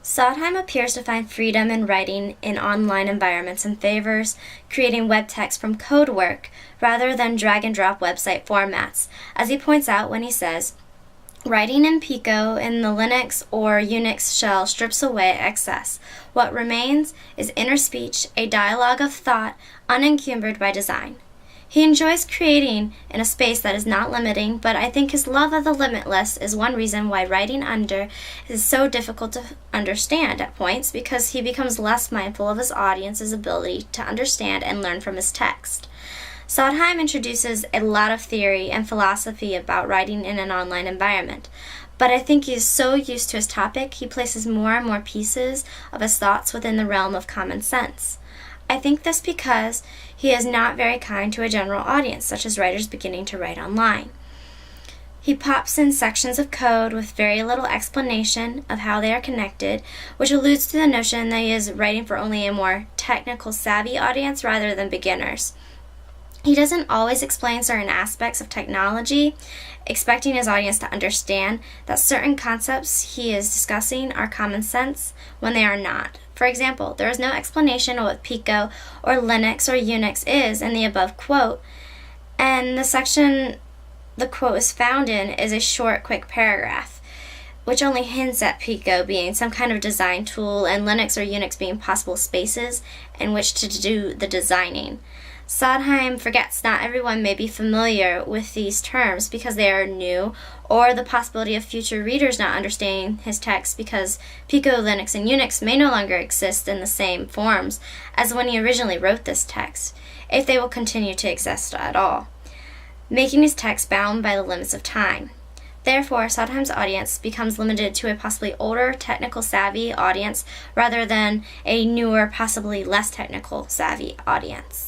Sondheim appears to find freedom in writing in online environments and favors creating web text from code work rather than drag-and-drop website formats, as he points out when he says, "Writing in Pico in the Linux or Unix shell strips away excess. What remains is inner speech, a dialogue of thought unencumbered by design." He enjoys creating in a space that is not limiting, but I think his love of the limitless is one reason why writing under is so difficult to understand at points, because he becomes less mindful of his audience's ability to understand and learn from his text. Sondheim introduces a lot of theory and philosophy about writing in an online environment, but I think he is so used to his topic he places more and more pieces of his thoughts within the realm of common sense. I think this because he is not very kind to a general audience, such as writers beginning to write online. He pops in sections of code with very little explanation of how they are connected, which alludes to the notion that he is writing for only a more technical savvy audience rather than beginners. He doesn't always explain certain aspects of technology, expecting his audience to understand that certain concepts he is discussing are common sense when they are not. For example, there is no explanation of what Pico or Linux or Unix is in the above quote, and the section the quote is found in is a short, quick paragraph, which only hints at Pico being some kind of design tool and Linux or Unix being possible spaces in which to do the designing. Sondheim forgets not everyone may be familiar with these terms because they are new, or the possibility of future readers not understanding his text because Pico, Linux, and Unix may no longer exist in the same forms as when he originally wrote this text, if they will continue to exist at all, making his text bound by the limits of time. Therefore, Sondheim's audience becomes limited to a possibly older, technical savvy audience rather than a newer, possibly less technical savvy audience.